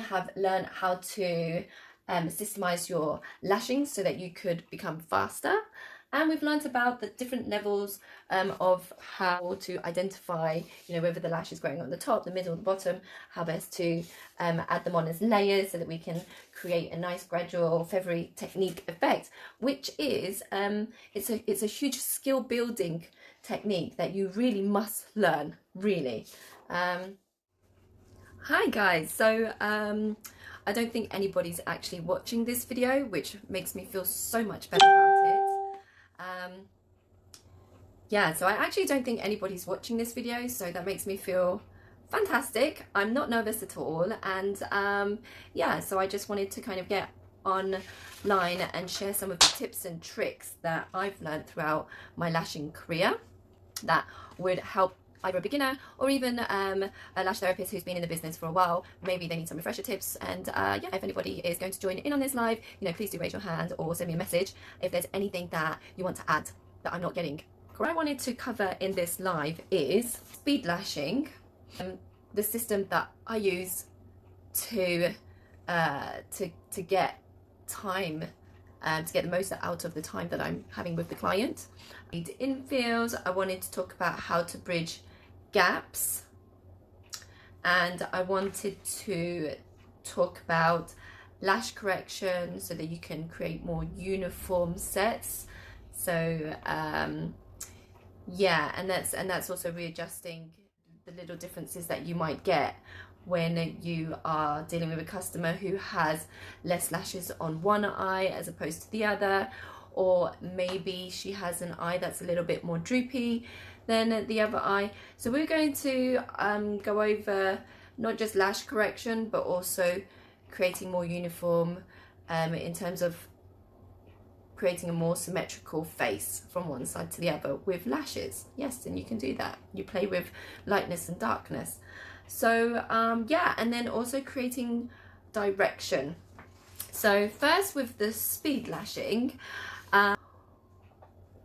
have learned how to systemize your lashing so that you could become faster. And we've learned about the different levels of how to identify, whether the lash is growing on the top, the middle, the bottom, how best to add them on as layers so that we can create a nice gradual feathery technique effect, which is, it's a huge skill building technique that you really must learn, really. Hi guys, so I don't think anybody's actually watching this video, which makes me feel so much better about it. Yeah, so I actually don't think anybody's watching this video, so that makes me feel fantastic. I'm not nervous at all, and yeah, so I just wanted to kind of get online and share some of the tips and tricks that I've learned throughout my lashing career that would help either a beginner or even a lash therapist who's been in the business for a while. Maybe they need some refresher tips, and yeah, if anybody is going to join in on this live, please do raise your hand or send me a message if there's anything that you want to add that I'm not getting. What I wanted to cover in this live is speed lashing, the system that I use to get time, to get the most out of the time that I'm having with the client. In fields, I wanted to talk about how to bridge gaps, and I wanted to talk about lash correction so that you can create more uniform sets. So yeah, and that's also readjusting the little differences that you might get when you are dealing with a customer who has less lashes on one eye as opposed to the other, or maybe she has an eye that's a little bit more droopy than the other eye. So we're going to go over not just lash correction, but also creating more uniform in terms of creating a more symmetrical face from one side to the other with lashes. Yes, and you can do that. You play with lightness and darkness. So yeah, and then also creating direction. So first, with the speed lashing,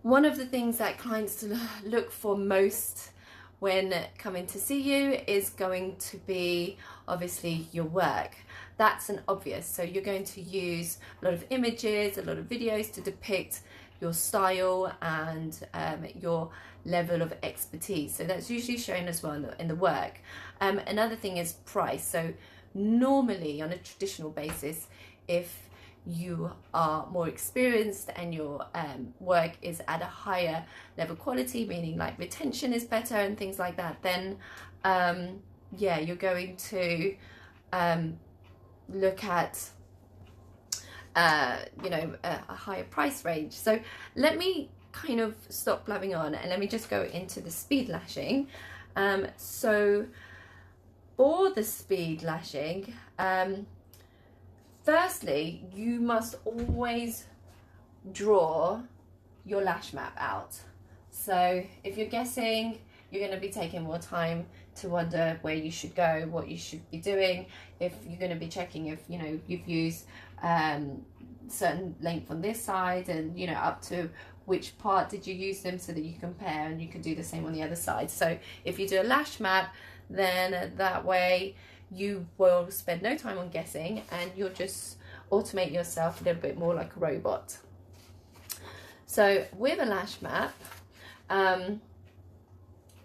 one of the things that clients look for most when coming to see you is going to be obviously your work. That's an obvious. So you're going to use a lot of images, a lot of videos to depict your style and your level of expertise. So that's usually shown as well in the work. Another thing is price. So normally on a traditional basis, if you are more experienced and your work is at a higher level quality, meaning like retention is better and things like that, then yeah, you're going to look at a higher price range. So let me kind of stop blabbing on and let me just go into the speed lashing. So for the speed lashing, firstly, you must always draw your lash map out. So if you're guessing, you're going to be taking more time to wonder where you should go, what you should be doing. If you're going to be checking if you've used certain length on this side, and up to which part did you use them, so that you compare and you can do the same on the other side. So if you do a lash map, then that way you will spend no time on guessing, and you'll just automate yourself a little bit more like a robot. So with a lash map,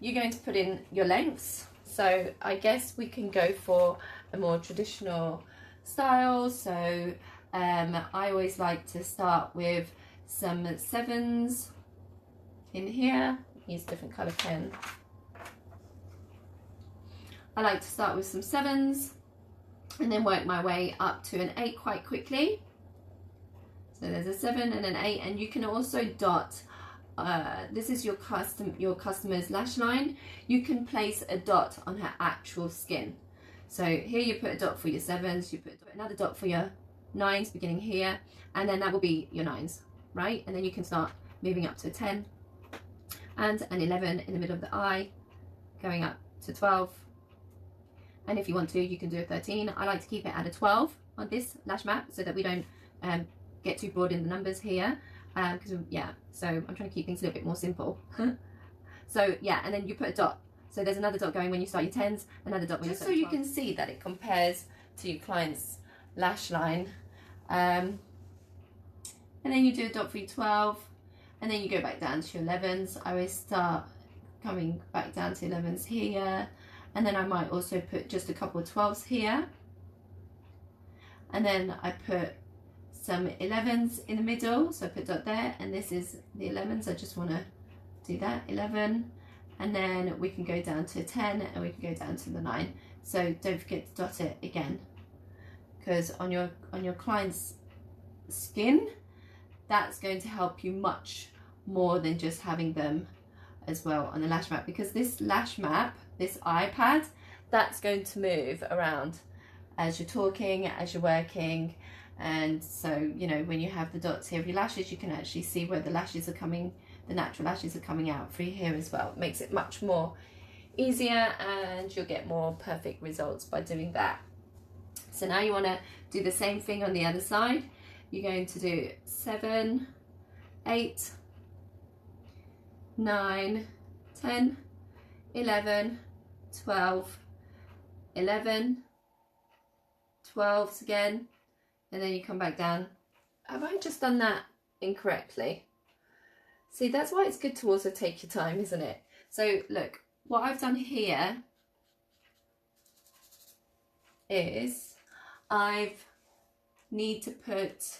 you're going to put in your lengths. So I guess we can go for a more traditional style. So I always like to start with some 7s in here. Use a different color pen. I like to start with some 7s and then work my way up to an 8 quite quickly. So there's a 7 and an 8, and you can also dot. This is your customer's lash line. You can place a dot on her actual skin. So here you put a dot for your 7s, you put another dot for your 9s beginning here, and then that will be your 9s, right? And then you can start moving up to a 10 and an 11 in the middle of the eye, going up to 12. And if you want to, you can do a 13. I like to keep it at a 12 on this lash map so that we don't get too broad in the numbers here. Because yeah, so I'm trying to keep things a little bit more simple. So yeah, and then you put a dot. So there's another dot going when you start your 10s, another dot when you start your 12s. So you can see that it compares to your client's lash line, and then you do a dot for your 12, and then you go back down to your 11s. I always start coming back down to 11s here, and then I might also put just a couple of 12s here, and then I put some 11s in the middle, so I put dot there, and this is the 11s. I just want to do that 11, and then we can go down to 10, and we can go down to the 9. So don't forget to dot it again, because on your client's skin, that's going to help you much more than just having them as well on the lash map, because this lash map, this iPad, that's going to move around as you're talking, as you're working. And so, you know, when you have the dots here of your lashes, you can actually see where the lashes are coming, the natural lashes are coming out through here as well. It makes it much more easier, and you'll get more perfect results by doing that. So now you want to do the same thing on the other side. You're going to do 7, 8, 9, 10, 11, 12, 11, 12s again, and then you come back down. Have I just done that incorrectly? See, that's why it's good to also take your time, isn't it? So look, what I've done here is I've need to put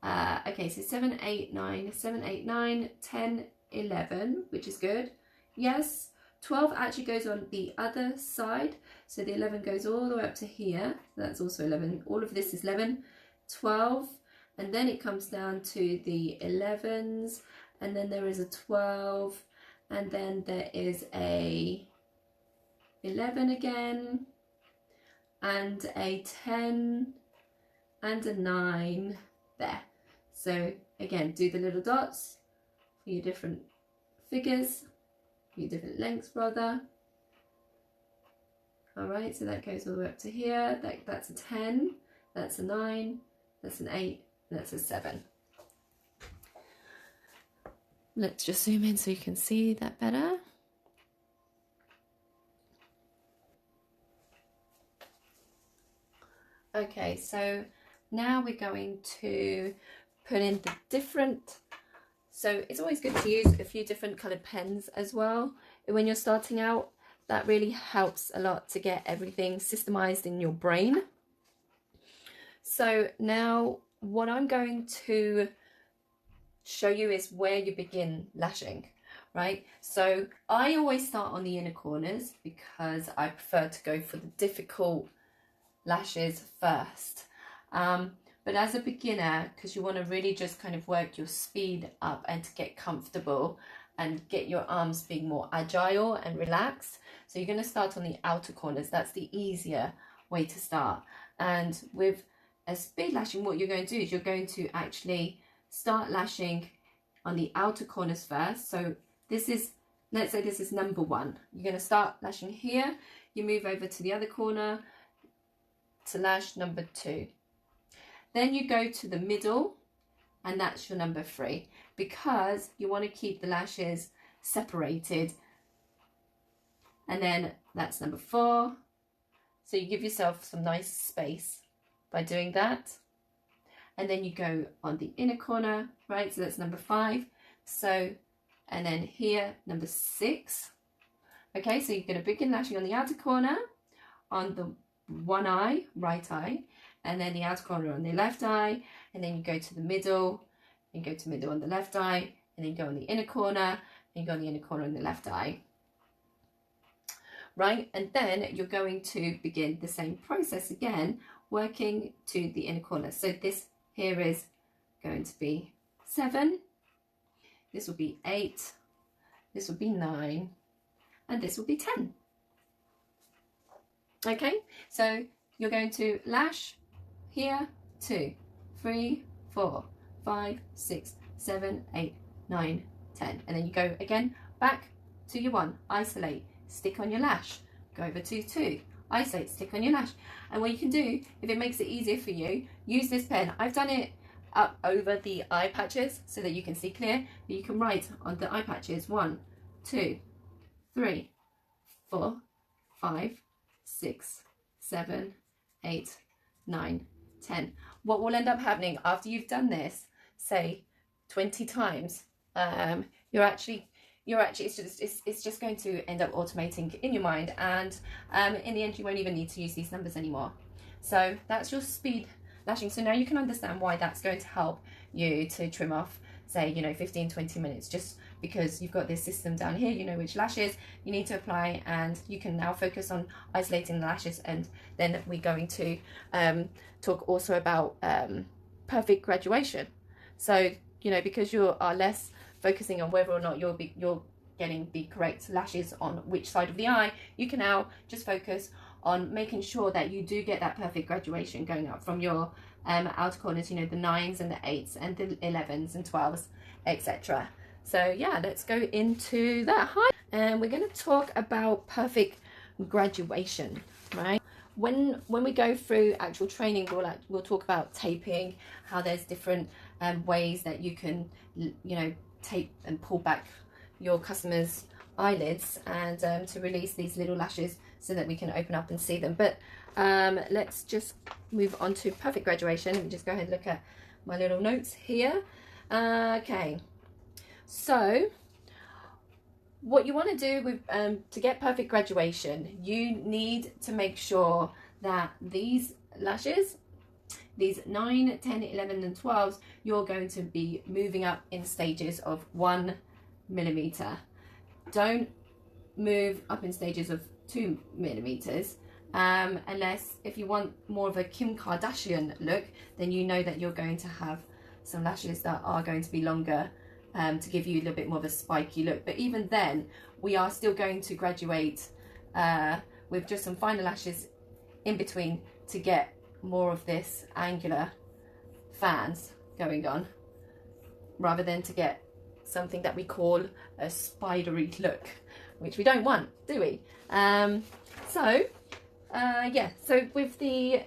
okay, so 7, 8, 9, 7, 8, 9, 10, 11, which is good. Yes, 12 actually goes on the other side, so the 11 goes all the way up to here. That's also 11. All of this is 11, 12, and then it comes down to the 11s, and then there is a 12, and then there is a 11 again, and a 10, and a 9 there. So again, do the little dots for your different figures, for your different lengths rather. All right, so that goes all the way up to here. That's a 10, that's a 9, that's an 8, and that's a 7. Let's just zoom in so you can see that better. Okay, so now we're going to put in the different, so it's always good to use a few different colored pens as well when you're starting out. That really helps a lot to get everything systemized in your brain. So now what I'm going to show you is where you begin lashing, right? So I always start on the inner corners because I prefer to go for the difficult lashes first. But as a beginner, because you want to really just kind of work your speed up and to get comfortable and get your arms being more agile and relaxed, so you're going to start on the outer corners. That's the easier way to start. And with a speed lashing, what you're going to do is you're going to actually start lashing on the outer corners first. So this is, let's say this is number 1. You're going to start lashing here, you move over to the other corner to lash number 2. Then you go to the middle, and that's your number 3, because you want to keep the lashes separated. And then that's number 4. So you give yourself some nice space by doing that. And then you go on the inner corner, right? So that's number 5. So, and then here, number 6. Okay, so you're going to begin lashing on the outer corner, on the one eye, right eye, and then the outer corner on the left eye, and then you go to the middle, and go to middle on the left eye, and then you go on the inner corner, and you go on the inner corner on the left eye. Right, and then you're going to begin the same process again, working to the inner corner. So this here is going to be 7, this will be 8, this will be 9, and this will be 10. Okay, so you're going to lash here 2, 3, 4, 5, 6, 7, 8, 9, 10, and then you go again back to your 1, isolate, stick on your lash, go over to 2, isolate, stick on your lash. And what you can do, if it makes it easier for you, use this pen. I've done it up over the eye patches so that you can see clear, but you can write on the eye patches 1, 2, 3, 4, 5, 6, 7, 8, 9, 10. What will end up happening after you've done this, say 20 times, it's just going to end up automating in your mind, and in the end you won't even need to use these numbers anymore. So that's your speed lashing. So now you can understand why that's going to help you to trim off, say, 15-20 minutes, just because you've got this system down here. You know which lashes you need to apply, and you can now focus on isolating the lashes. And then we're going to talk also about perfect graduation. So because you are less focusing on whether or not you're getting the correct lashes on which side of the eye, you can now just focus on making sure that you do get that perfect graduation going up from your outer corners, the 9s and the 8s and the 11s and 12s, etc. So yeah, let's go into that. Hi, and we're going to talk about perfect graduation, right? When we go through actual training, we'll talk about taping, how there's different ways that you can tape and pull back your customers' eyelids, and to release these little lashes so that we can open up and see them. But let's just move on to perfect graduation. Let me just go ahead and look at my little notes here. Okay, so what you want to do with to get perfect graduation, you need to make sure that these lashes, these 9, 10, 11 and 12s, you're going to be moving up in stages of 1 millimeter. Don't move up in stages of 2 millimeters, unless if you want more of a Kim Kardashian look, then you know that you're going to have some lashes that are going to be longer, to give you a little bit more of a spiky look. But even then, we are still going to graduate with just some finer lashes in between to get more of this angular fans going on, rather than to get something that we call a spidery look, which we don't want, do we? So with the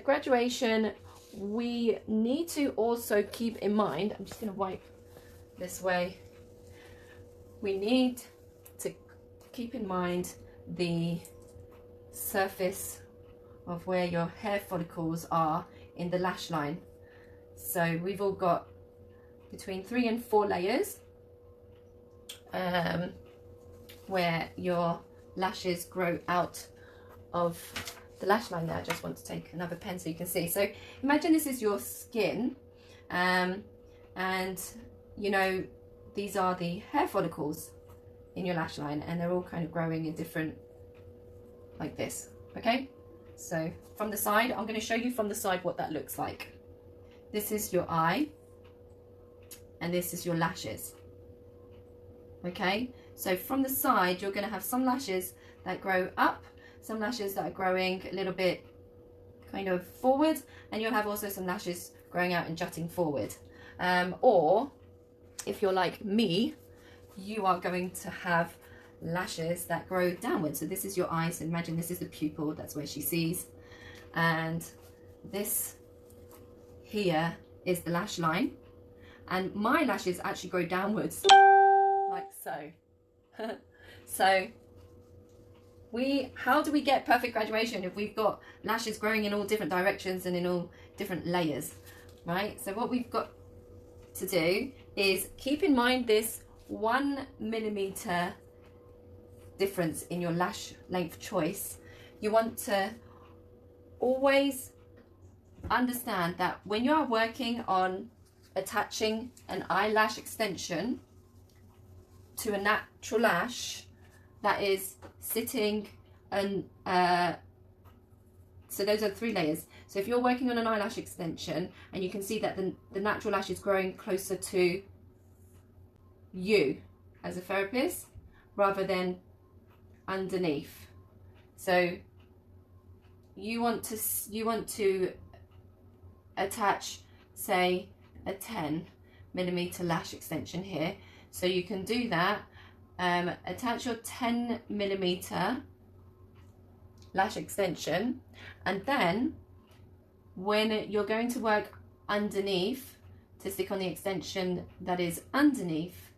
graduation, we need to also keep in mind, I'm just going to wipe this way, we need to keep in mind the surface of where your hair follicles are in the lash line. So we've all got between 3 and 4 layers where your lashes grow out of the lash line. There, I just want to take another pen so you can see. So imagine this is your skin, and these are the hair follicles in your lash line, and they're all kind of growing in different, like this. Okay, so from the side, I'm going to show you from the side what that looks like. This is your eye, and this is your lashes. Okay, so from the side, you're going to have some lashes that grow up, some lashes that are growing a little bit kind of forward, and you'll have also some lashes growing out and jutting forward. Or if you're like me, you are going to have lashes that grow downwards. So this is your eye, so imagine this is the pupil, that's where she sees, and this here is the lash line, and my lashes actually grow downwards like so. So how do we get perfect graduation if we've got lashes growing in all different directions and in all different layers, right? So what we've got to do is keep in mind this 1 millimeter difference in your lash length choice. You want to always understand that when you are working on attaching an eyelash extension to a natural lash that is sitting, and so those are 3 layers. So if you're working on an eyelash extension and you can see that the natural lash is growing closer to you as a therapist rather than underneath, so you want to attach, say, a 10 millimeter lash extension here. So you can do that, attach your 10 millimeter lash extension, and then when you're going to work underneath to stick on the extension that is underneath,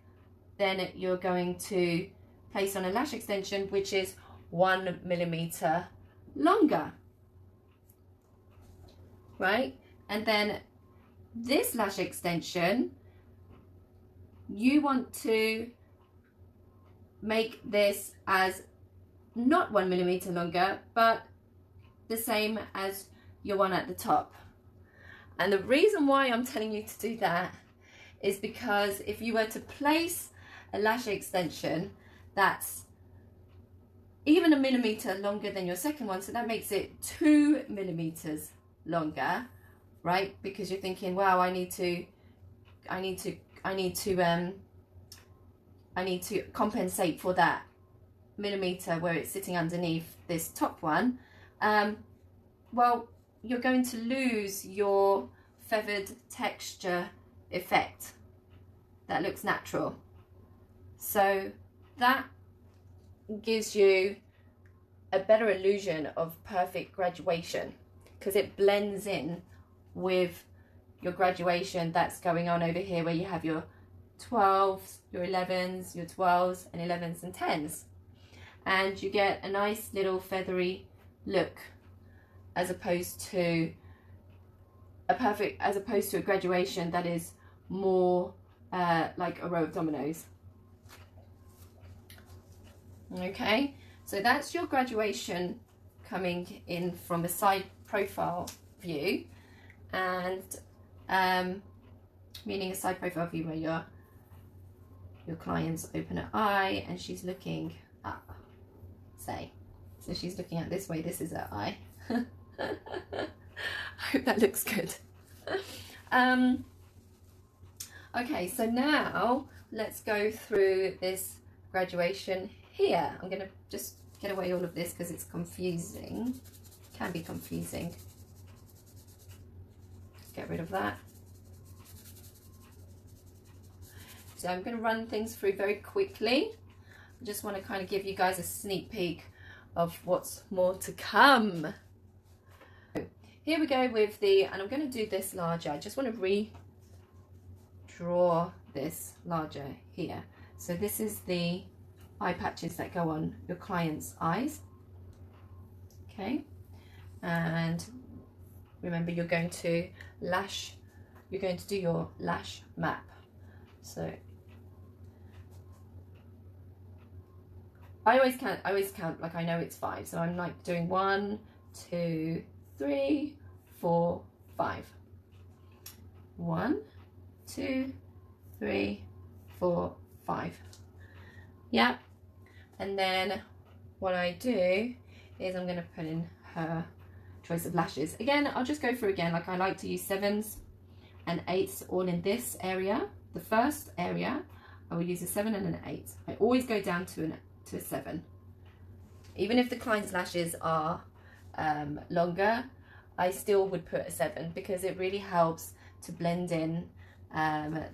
then you're going to place on a lash extension which is 1 millimeter longer. right? And then this lash extension, you want to make this as not 1 millimeter longer, but the same as your one at the top. And the reason why I'm telling you to do that is because if you were to place a lash extension that's even 1 millimeter longer than your second one, so that makes it 2 millimeters longer, right? Because you're thinking, wow, I need to compensate for that millimeter where it's sitting underneath this top one. Well, you're going to lose your feathered texture effect that looks natural. So that gives you a better illusion of perfect graduation because it blends in with your graduation that's going on over here, where you have your 12s, your 11s, your 12s and 11s and 10s, and you get a nice little feathery look as opposed to a graduation that is more like a row of dominoes. Okay, so that's your graduation coming in from a side profile view, and meaning a side profile view where your client's open her eye and she's looking up, say. So she's looking at this way, this is her eye. I hope that looks good. Okay, so now let's go through this graduation here. I'm going to just get away all of this because it's confusing. Can be confusing. Get rid of that. So I'm going to run things through very quickly. I just want to kind of give you guys a sneak peek of what's more to come. Here we go with the, and I'm going to do this larger. I just want to redraw this larger here. So this is the eye patches that go on your client's eyes. Okay, and remember you're going to do your lash map. So I always count like I know it's 5. So I'm like doing 1, 2, 3, 4, 5. 1, 2, 3, 4, 5. Yeah. And then what I do is I'm going to put in her choice of lashes. Again, I'll just go through again. Like I like to use 7s and 8s all in this area. The first area, I will use a 7 and an 8. I always go down to a 7. Even if the client's lashes are longer, I still would put a 7 because it really helps to blend in and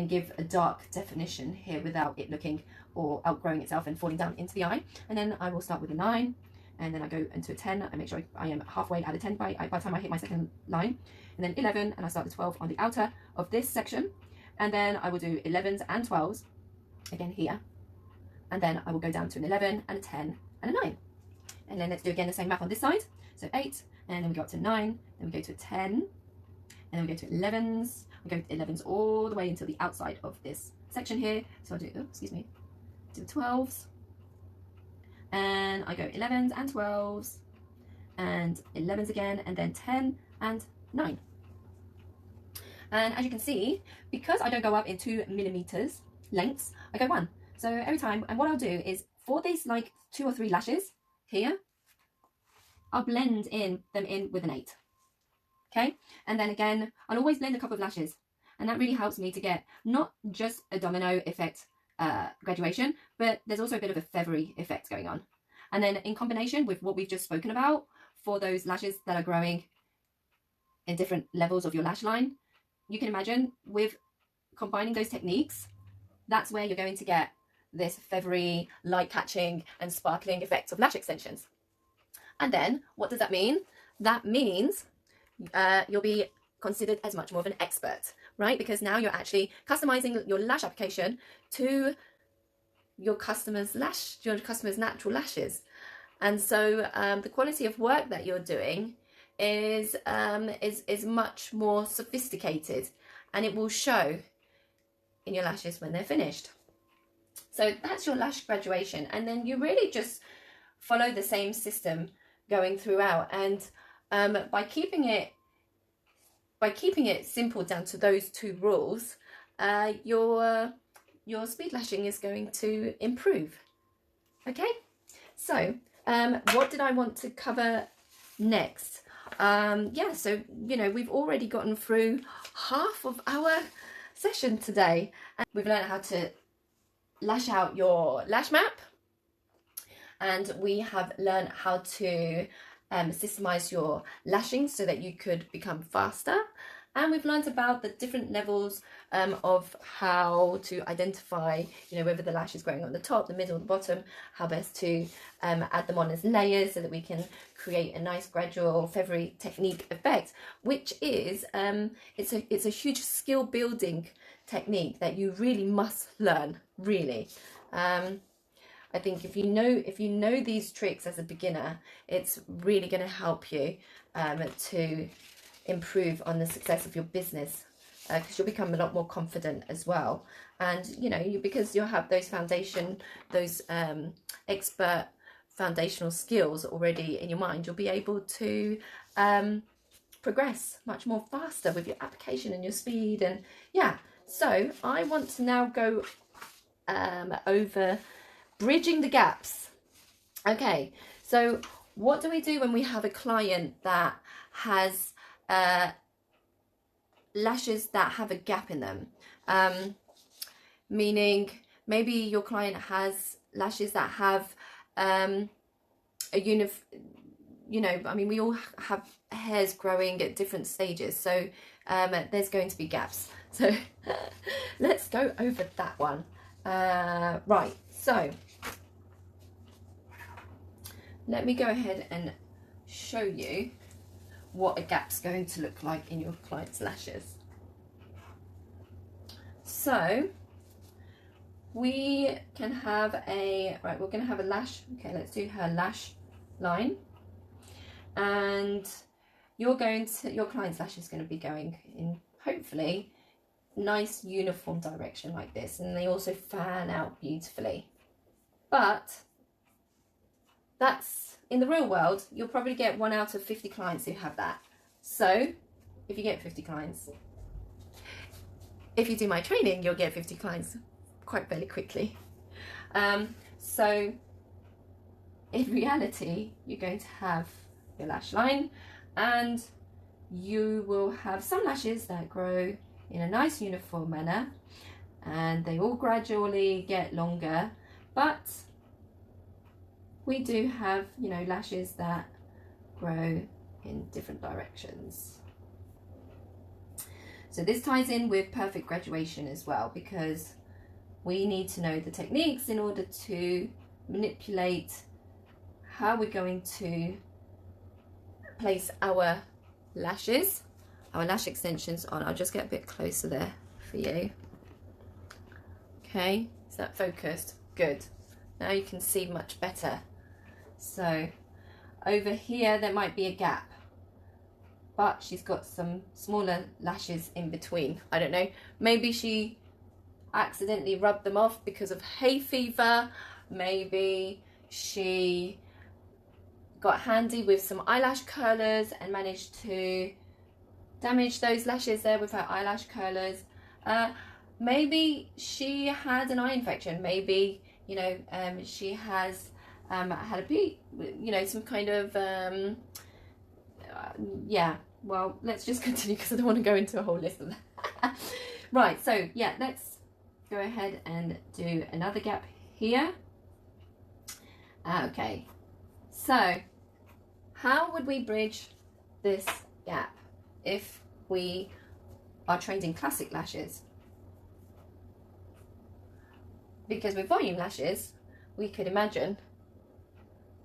give a dark definition here without it looking or outgrowing itself and falling down into the eye. And then I will start with a 9, and then I go into a 10. I make sure I am halfway at a 10 by the time I hit my second line, and then 11, and I start the 12 on the outer of this section, and then I will do 11s and 12s again here, and then I will go down to an 11 and a 10 and a 9. And then let's do again the same map on this side. So 8, and then we go up to 9, then we go to a 10, and then we go to 11s. We go to 11s all the way until the outside of this section here. So I'll do, oh, excuse me, do 12s, and I go 11s and 12s, and 11s again, and then 10 and 9. And as you can see, because I don't go up in 2 millimeters lengths, I go 1. So every time, and what I'll do is for these like 2 or 3 lashes here, I'll blend them in with an 8. Okay, and then again, I'll always blend a couple of lashes, and that really helps me to get not just a domino effect graduation, but there's also a bit of a feathery effect going on. And then in combination with what we've just spoken about for those lashes that are growing in different levels of your lash line, you can imagine with combining those techniques, that's where you're going to get this feathery, light catching and sparkling effect of lash extensions. And then what does that mean? That means you'll be considered as much more of an expert, right? Because now you're actually customizing your lash application to your customer's natural lashes. And so the quality of work that you're doing is much more sophisticated, and it will show in your lashes when they're finished. So that's your lash graduation, and then you really just follow the same system going throughout. And by keeping it simple down to those 2 rules, your speed lashing is going to improve. Okay, so what did I want to cover next? Yeah, so we've already gotten through half of our session today, and we've learned how to lash out your lash map, and we have learned how to systemize your lashing so that you could become faster. And we've learned about the different levels of how to identify, whether the lash is growing on the top, the middle, the bottom, how best to add them on as layers so that we can create a nice gradual feathery technique effect, which is, it's a huge skill building technique that you really must learn, really. I think if you know these tricks as a beginner, it's really going to help you to improve on the success of your business, because you'll become a lot more confident as well. And because you'll have those expert foundational skills already in your mind, you'll be able to progress much more faster with your application and your speed. And yeah, so I want to now go over bridging the gaps. Okay, so what do we do when we have a client that has lashes that have a gap in them? Meaning maybe your client has lashes that have I mean, we all have hairs growing at different stages, so there's going to be gaps. So let's go over that one. Right, so let me go ahead and show you what a gap's going to look like in your client's lashes. So we can have we're going to have a lash. Okay, let's do her lash line, and your client's lash is going to be going in, hopefully, nice uniform direction like this, and they also fan out beautifully. But that's, in the real world, you'll probably get 1 out of 50 clients who have that. So if you get 50 clients, if you do my training, you'll get 50 clients quite fairly quickly. So in reality, you're going to have your lash line, and you will have some lashes that grow in a nice uniform manner, and they all gradually get longer. But we do have, lashes that grow in different directions. So this ties in with perfect graduation as well, because we need to know the techniques in order to manipulate how we're going to place our lashes, our lash extensions on. I'll just get a bit closer there for you. Okay, is that focused? Good. Now you can see much better. So over here there might be a gap, but she's got some smaller lashes in between. I don't know, maybe she accidentally rubbed them off because of hay fever. Maybe she got handy with some eyelash curlers and managed to damage those lashes there with her eyelash curlers. Maybe she had an eye infection. Maybe she has had some kind of yeah, well, let's just continue because I don't want to go into a whole list of that. Right, so yeah, let's go ahead and do another gap here. Okay, so how would we bridge this gap if we are trained in classic lashes? Because with volume lashes, we could imagine,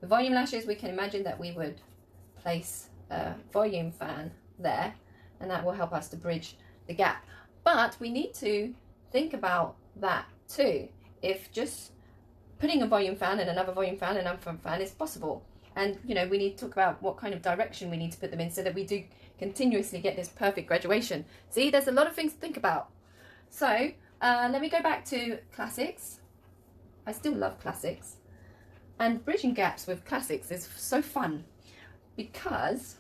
that we would place a volume fan there, and that will help us to bridge the gap. But we need to think about that too. If just putting a volume fan and another volume fan and another fan is possible, And, you know, we need to talk about what kind of direction we need to put them in so that we do continuously get this perfect graduation. See, there's a lot of things to think about. So let me go back to classics. I still love classics. And bridging gaps with classics is so fun because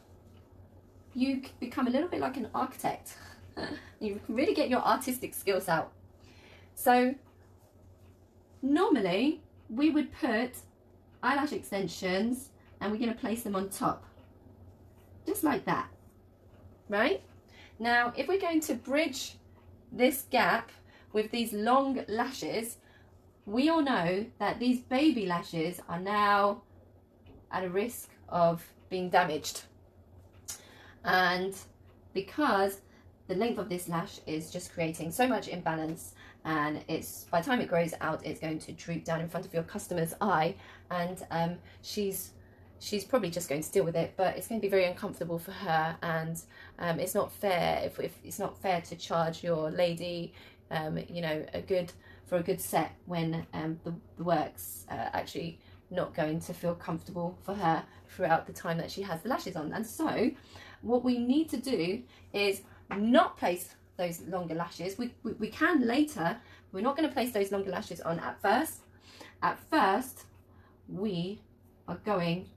you become a little bit like an architect. You can really get your artistic skills out. So normally we would put eyelash extensions and we're going to place them on top, just like that, right? Now, if we're going to bridge this gap with these long lashes, we all know that these baby lashes are now at a risk of being damaged. And because the length of this lash is just creating so much imbalance, and it's, by the time it grows out, it's going to droop down in front of your customer's eye, and she's probably just going to deal with it, but it's going to be very uncomfortable for her, and it's not fair if it's not fair to charge your lady you know, for a good set when the work's actually not going to feel comfortable for her throughout the time that she has the lashes on. And so what we need to do is not place those longer lashes. We can later. We're not going to place those longer lashes on at first. At first, we are going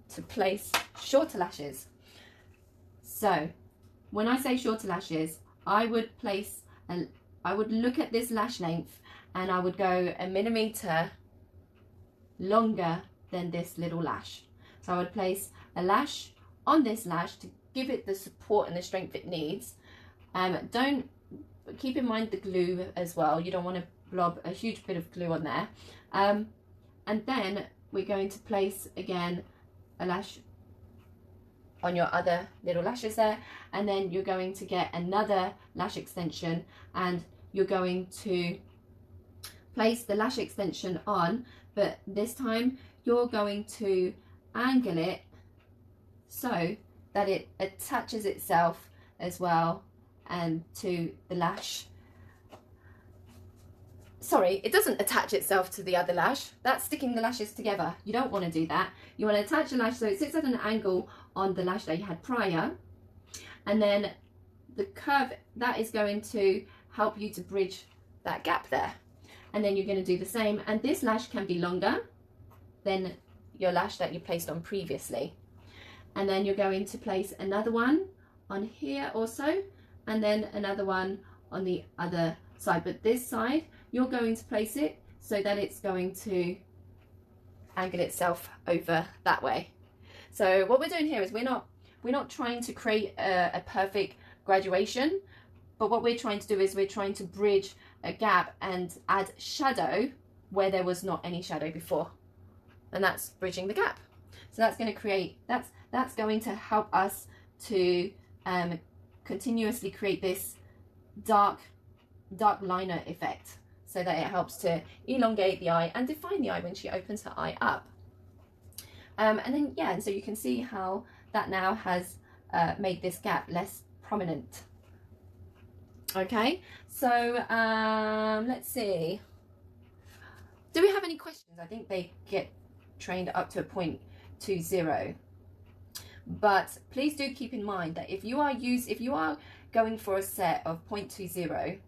to place shorter lashes. So when I say shorter lashes, I would place, I would look at this lash length and I would go 1 millimeter longer than this little lash. So I would place a lash on this lash to give it the support and the strength it needs. Don't keep in mind the glue as well. You don't want to blob a huge bit of glue on there. And then we're going to place again a lash on your other little lashes there, and then you're going to get another lash extension, and you're going to place the lash extension on, but this time you're going to angle it so that it attaches itself as well and to the lash. Sorry, it doesn't attach itself to the other lash. That's sticking the lashes together. You don't want to do that. You want to attach the lash so it sits at an angle on the lash that you had prior, and then the curve that is going to help you to bridge that gap there. And then you're going to do the same, and this lash can be longer than your lash that you placed on previously. And then you're going to place another one on here also, and then another one on the other side, but this side you're going to place it so that it's going to angle itself over that way. So what we're doing here is we're not trying to create a perfect graduation, but what we're trying to do is we're trying to bridge a gap and add shadow where there was not any shadow before, and that's bridging the gap. So that's going to create, that's going to help us to continuously create this dark liner effect, so that it helps to elongate the eye and define the eye when she opens her eye up. And then, yeah, and so you can see how that now has made this gap less prominent. Okay, so let's see. Do we have any questions? I think they get trained up to a 0.20. But please do keep in mind that if you are going for a set of 0.20,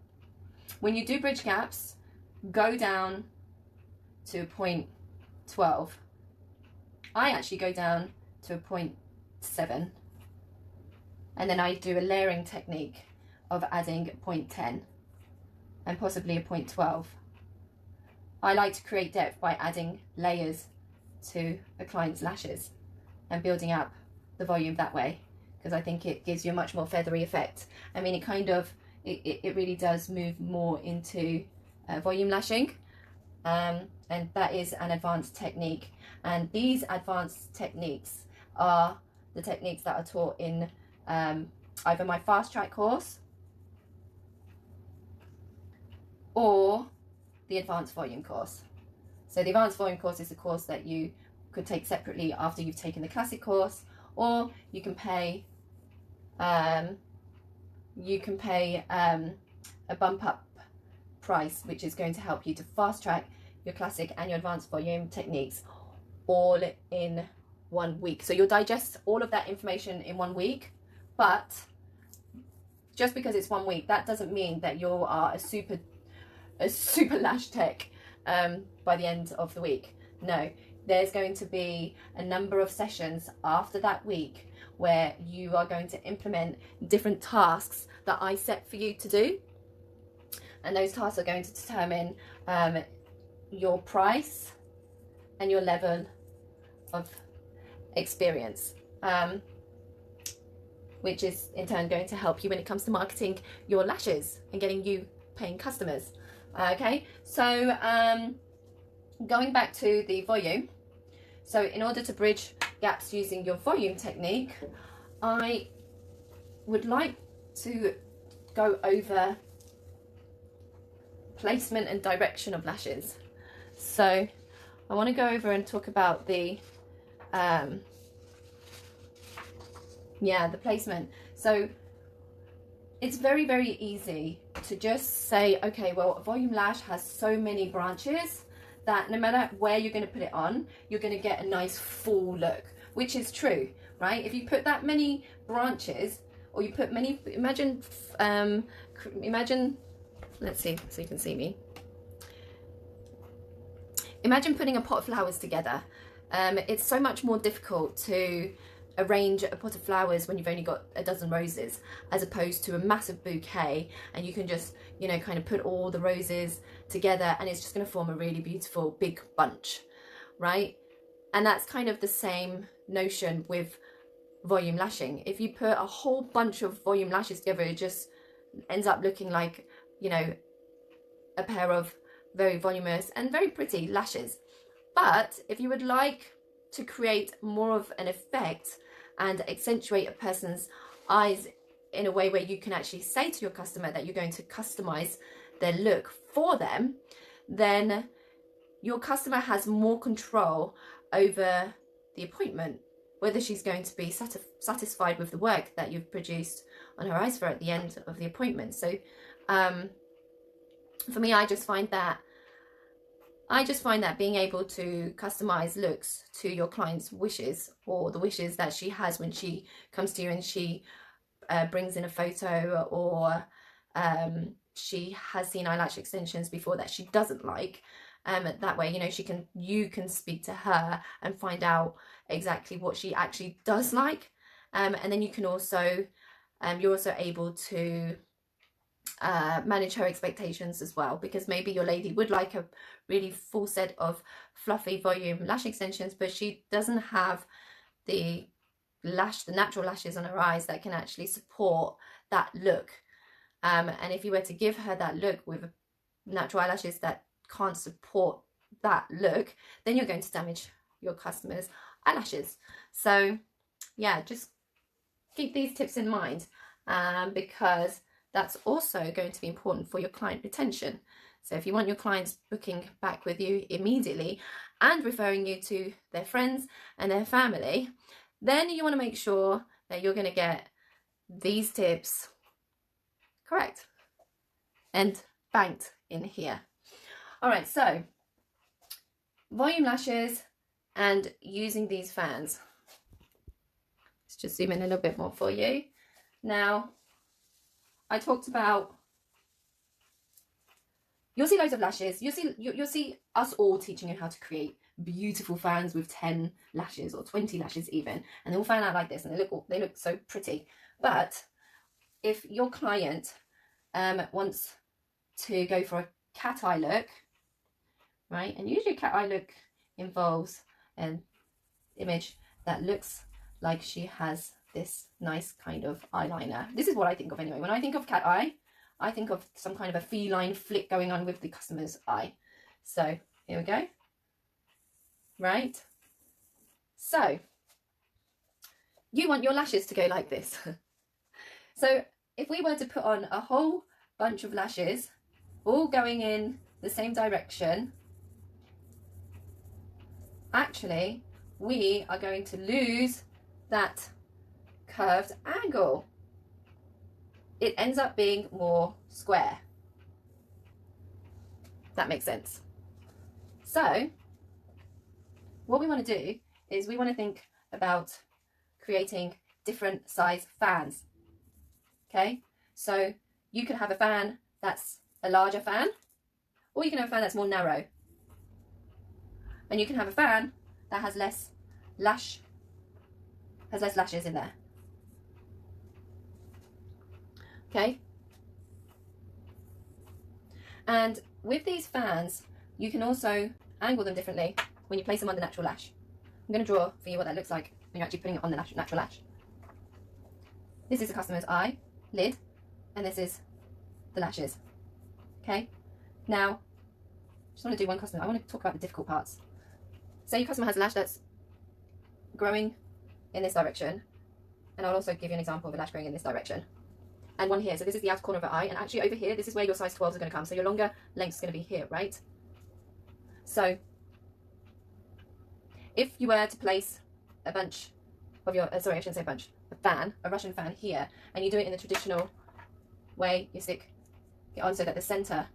when you do bridge gaps, go down to 0.12. I actually go down to a 0.7, and then I do a layering technique of adding 0.10 and possibly a 0.12. I like to create depth by adding layers to a client's lashes and building up the volume that way, because I think it gives you a much more feathery effect. I mean, it really does move more into volume lashing, and that is an advanced technique. And these advanced techniques are the techniques that are taught in either my fast track course or the advanced volume course. So the advanced volume course is a course that you could take separately after you've taken the classic course, or you can pay a bump up price, which is going to help you to fast track your classic and your advanced volume techniques all in 1 week. So you'll digest all of that information in 1 week, but just because it's 1 week, that doesn't mean that you are a super lash tech by the end of the week. No, there's going to be a number of sessions after that week where you are going to implement different tasks that I set for you to do, and those tasks are going to determine your price and your level of experience, which is in turn going to help you when it comes to marketing your lashes and getting you paying customers. Okay, so going back to the volume, so in order to bridge gaps using your volume technique, I would like to go over placement and direction of lashes. So I want to go over and talk about the the placement. So it's very, very easy to just say, okay, well, a volume lash has so many branches that no matter where you're going to put it on, you're going to get a nice full look, which is true, right? If you put that many branches, or you put many, imagine, let's see, so you can see me. Imagine putting a pot of flowers together. It's so much more difficult to arrange a pot of flowers when you've only got a dozen roses, as opposed to a massive bouquet, and you can just, you know, kind of put all the roses together and it's just going to form a really beautiful big bunch, right? And that's kind of the same notion with volume lashing. If you put a whole bunch of volume lashes together, it just ends up looking like, you know, a pair of very voluminous and very pretty lashes. But if you would like to create more of an effect and accentuate a person's eyes in a way where you can actually say to your customer that you're going to customize their look for them, then your customer has more control over the appointment, whether she's going to be satisfied with the work that you've produced on her eyes for at the end of the appointment. So for me, I just find that being able to customize looks to your client's wishes, or the wishes that she has when she comes to you and she brings in a photo, or she has seen eyelash extensions before that she doesn't like. That way, you know, you can speak to her and find out exactly what she actually does like, and then you can also you're also able to manage her expectations as well, because maybe your lady would like a really full set of fluffy volume lash extensions, but she doesn't have the natural lashes on her eyes that can actually support that look. And if you were to give her that look with natural eyelashes that can't support that look, then you're going to damage your customers' eyelashes. So yeah, just keep these tips in mind, because that's also going to be important for your client retention. So if you want your clients booking back with you immediately and referring you to their friends and their family, then you want to make sure that you're going to get these tips correct and banked in here. All right, so volume lashes and using these fans. Let's just zoom in a little bit more for you. Now, I talked about, you'll see loads of lashes. You'll see us all teaching you how to create beautiful fans with 10 lashes or 20 lashes even, and they all fan out like this, and they look so pretty. But if your client wants to go for a cat eye look, right, and usually a cat eye look involves an image that looks like she has this nice kind of eyeliner. This is what I think of anyway. When I think of cat eye, I think of some kind of a feline flick going on with the customer's eye. So here we go. Right. So you want your lashes to go like this. So if we were to put on a whole bunch of lashes, all going in the same direction, actually we are going to lose that curved angle. It ends up being more square. That makes sense. So what we want to do is we want to think about creating different size fans. Okay, so you could have a fan that's a larger fan, or you can have a fan that's more narrow. And you can have a fan that has less lashes in there. Okay. And with these fans, you can also angle them differently when you place them on the natural lash. I'm going to draw for you what that looks like when you're actually putting it on the natural lash. This is the customer's eye, lid, and this is the lashes. Okay. Now, I just want to do one customer. I want to talk about the difficult parts. Say your customer has a lash that's growing in this direction, and I'll also give you an example of a lash growing in this direction. And one here, so this is the outer corner of the eye, and actually over here, this is where your size 12s are going to come, so your longer length is going to be here, right? So, if you were to place a bunch of your, sorry, I shouldn't say bunch, a fan, a Russian fan here, and you do it in the traditional way, you stick it on so that the center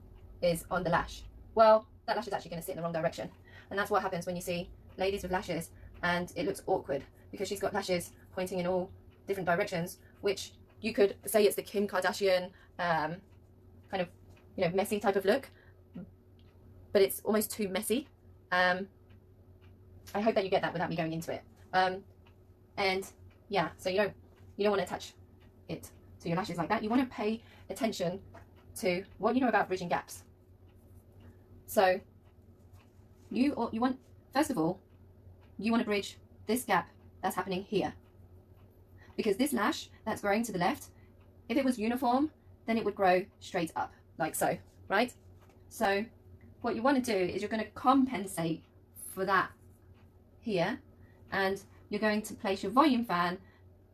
is on the lash, well, that lash is actually going to sit in the wrong direction. And that's what happens when you see ladies with lashes and it looks awkward, because she's got lashes pointing in all different directions, which you could say it's the Kim Kardashian kind of, you know, messy type of look, but it's almost too messy. I hope that you get that without me going into it. And yeah, so you don't want to touch it to your lashes like that. You want to pay attention to what you know about bridging gaps. So you want, first of all, you want to bridge this gap that's happening here. Because this lash that's growing to the left, if it was uniform, then it would grow straight up, like so, right? So what you want to do is you're going to compensate for that here, and you're going to place your volume fan,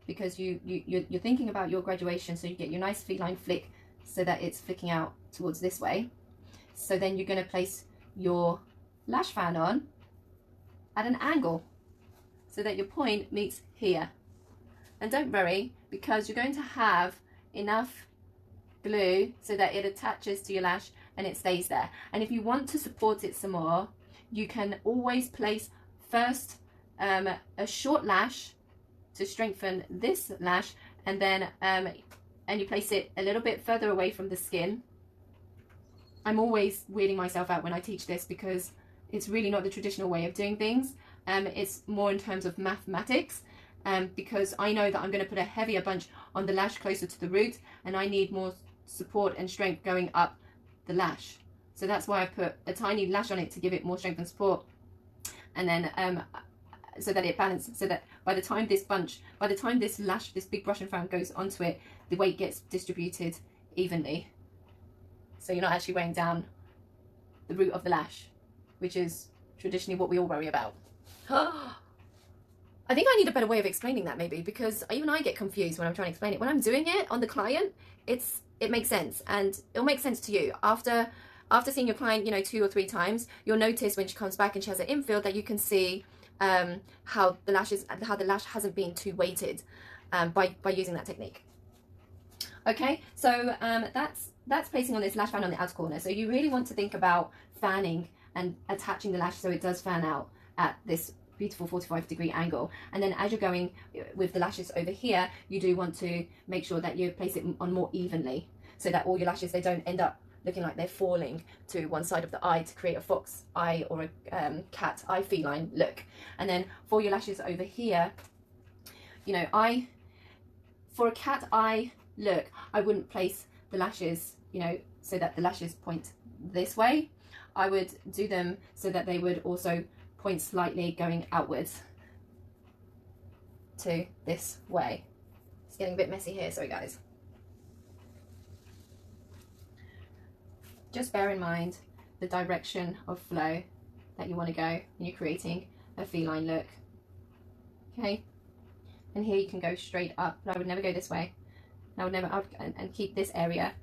because you're thinking about your graduation, so you get your nice feline flick so that it's flicking out towards this way. So then you're going to place your lash fan on at an angle so that your point meets here. And don't worry, because you're going to have enough glue so that it attaches to your lash and it stays there. And if you want to support it some more, you can always place first a short lash to strengthen this lash, and then and you place it a little bit further away from the skin. I'm always weirding myself out when I teach this, because it's really not the traditional way of doing things. It's more in terms of mathematics. Because I know that I'm going to put a heavier bunch on the lash closer to the root, and I need more support and strength going up the lash. So that's why I put a tiny lash on it to give it more strength and support, and then so that it balances, so that by the time this lash, this big brush and fan goes onto it, the weight gets distributed evenly. So you're not actually weighing down the root of the lash, which is traditionally what we all worry about. I think I need a better way of explaining that, maybe, because even I get confused when I'm trying to explain it. When I'm doing it on the client, it makes sense, and it'll make sense to you. After seeing your client, you know, 2 or 3 times, you'll notice when she comes back and she has an infill that you can see how the lash hasn't been too weighted by using that technique. Okay, so that's placing on this lash fan on the outer corner. So you really want to think about fanning and attaching the lash so it does fan out at this beautiful 45-degree angle. And then as you're going with the lashes over here, you do want to make sure that you place it on more evenly, so that all your lashes, they don't end up looking like they're falling to one side of the eye to create a fox eye or a cat eye feline look. And then for your lashes over here, you know, for a cat eye look, I wouldn't place the lashes, you know, so that the lashes point this way. I would do them so that they would also point slightly going outwards to this way. It's getting a bit messy here, sorry guys. Just bear in mind the direction of flow that you want to go when you're creating a feline look. Okay, and here you can go straight up, but I would never go this way. I would never, and keep this area,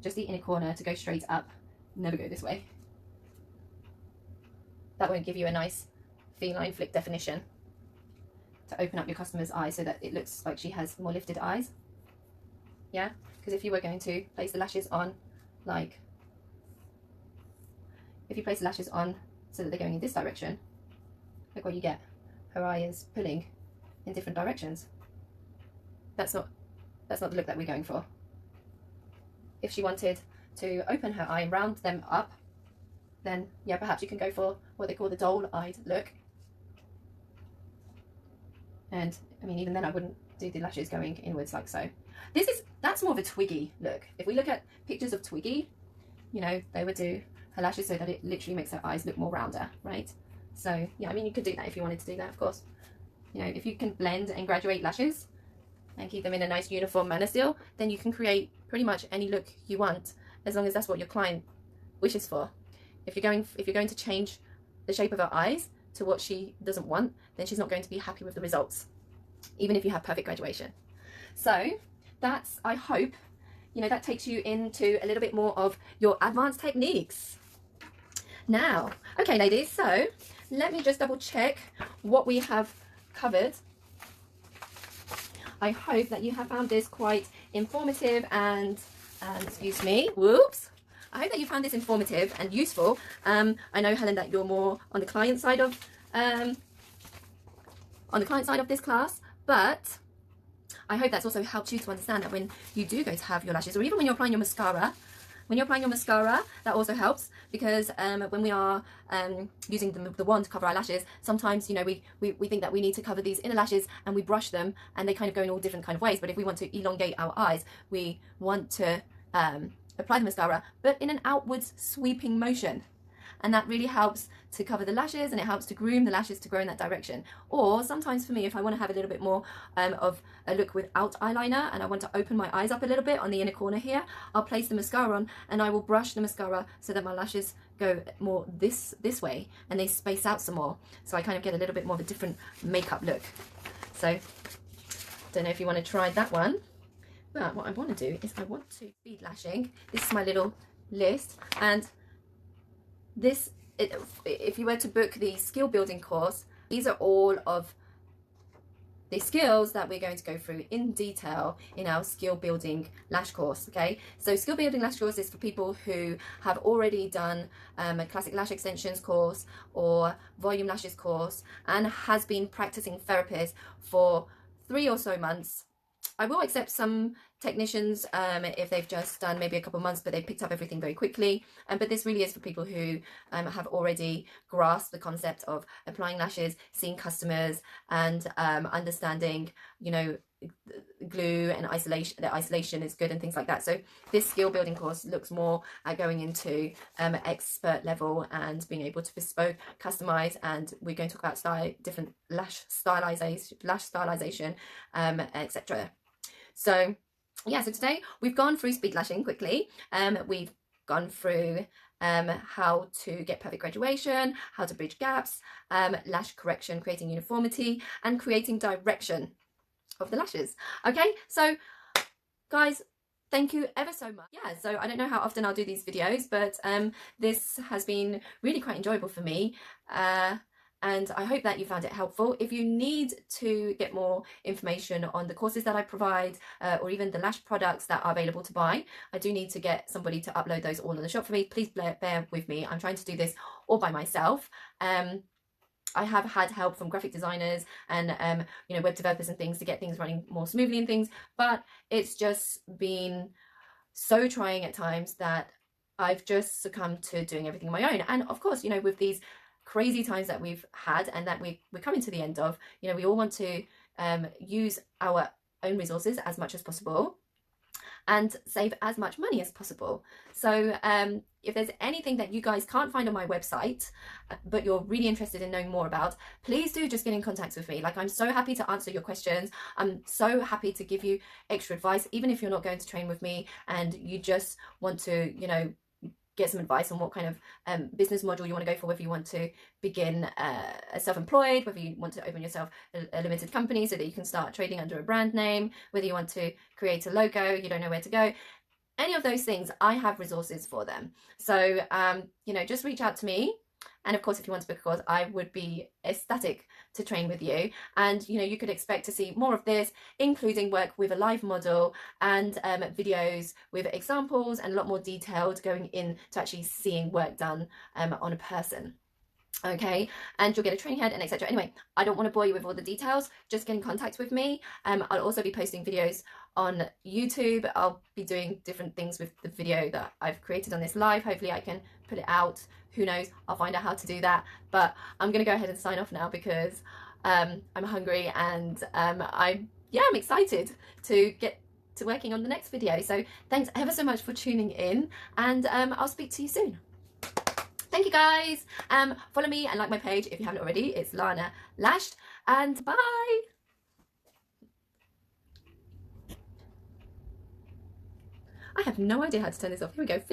just the inner corner, to go straight up, never go this way. That won't give you a nice feline flick definition to open up your customer's eyes so that it looks like she has more lifted eyes. Yeah, because if you were going to place the lashes on, like, if you place the lashes on so that they're going in this direction, look what you get. Her eye is pulling in different directions. That's not the look that we're going for. If she wanted to open her eye, round them up, then yeah, perhaps you can go for what they call the doll-eyed look. And I mean, even then I wouldn't do the lashes going inwards like so. That's more of a Twiggy look. If we look at pictures of Twiggy, you know, they would do her lashes so that it literally makes her eyes look more rounder, right? So yeah, I mean, you could do that if you wanted to do that, of course. You know, if you can blend and graduate lashes and keep them in a nice uniform manner still, then you can create pretty much any look you want, as long as that's what your client wishes for. If you're going to change the shape of her eyes to what she doesn't want, then she's not going to be happy with the results, even if you have perfect graduation. So that's, I hope, you know, that takes you into a little bit more of your advanced techniques. Now, okay ladies, so let me just double check what we have covered. I hope that you have found this quite informative and excuse me, whoops. I hope that you found this informative and useful. I know, Helen, that you're more on the client side of this class, but I hope that's also helped you to understand that when you do go to have your lashes, or even when you're applying your mascara, that also helps, because when we are using the wand to cover our lashes, sometimes, you know, we think that we need to cover these inner lashes and we brush them and they kind of go in all different kind of ways. But if we want to elongate our eyes, we want to apply the mascara, but in an outwards sweeping motion. And that really helps to cover the lashes, and it helps to groom the lashes to grow in that direction. Or sometimes for me, if I want to have a little bit more of a look without eyeliner and I want to open my eyes up a little bit on the inner corner here, I'll place the mascara on and I will brush the mascara so that my lashes go more this way and they space out some more. So I kind of get a little bit more of a different makeup look. So don't know if you want to try that one, but what I want to do is I want to speed lashing. This is my little list, and this, if you were to book the skill building course, these are all of the skills that we're going to go through in detail in our skill building lash course. Okay, so skill building lash course is for people who have already done a classic lash extensions course or volume lashes course and has been practicing therapist for 3 or so months. I will accept some technicians if they've just done maybe a couple of months, but they've picked up everything very quickly. But this really is for people who have already grasped the concept of applying lashes, seeing customers, and understanding, you know, glue and isolation, that isolation is good and things like that. So this skill building course looks more at going into expert level and being able to bespoke, customize, and we're going to talk about different lash stylization, etc. So yeah, so today we've gone through speed lashing quickly. We've gone through how to get perfect graduation, how to bridge gaps, lash correction, creating uniformity, and creating direction of the lashes. Okay, so guys, thank you ever so much. Yeah, so I don't know how often I'll do these videos, but this has been really quite enjoyable for me. And I hope that you found it helpful. If you need to get more information on the courses that I provide, or even the lash products that are available to buy, I do need to get somebody to upload those all in the shop for me. Please bear with me. I'm trying to do this all by myself. I have had help from graphic designers and you know, web developers and things to get things running more smoothly and things, but it's just been so trying at times that I've just succumbed to doing everything on my own. And of course, you know, with these crazy times that we've had and that we're coming to the end of, you know, we all want to use our own resources as much as possible and save as much money as possible. So if there's anything that you guys can't find on my website but you're really interested in knowing more about, please do just get in contact with me. Like, I'm so happy to answer your questions. I'm so happy to give you extra advice, even if you're not going to train with me and you just want to, you know, get some advice on what kind of business model you want to go for, whether you want to begin self-employed, whether you want to open yourself a limited company so that you can start trading under a brand name, whether you want to create a logo, you don't know where to go, any of those things, I have resources for them. So you know, just reach out to me. And of course, if you want to book a course, I would be ecstatic to train with you. And, you know, you could expect to see more of this, including work with a live model and videos with examples and a lot more detailed going in to actually seeing work done on a person. Okay, and you'll get a training head and etc. Anyway, I don't want to bore you with all the details. Just get in contact with me. I'll also be posting videos on YouTube. I'll be doing different things with the video that I've created on this live. Hopefully I can put it out. Who knows, I'll find out how to do that. But I'm gonna go ahead and sign off now because I'm hungry, and I'm excited to get to working on the next video. So thanks ever so much for tuning in, and I'll speak to you soon. Thank you guys. Follow me and like my page if you haven't already. It's Lana Lashed, and bye. I have no idea how to turn this off. Here we go. Finish.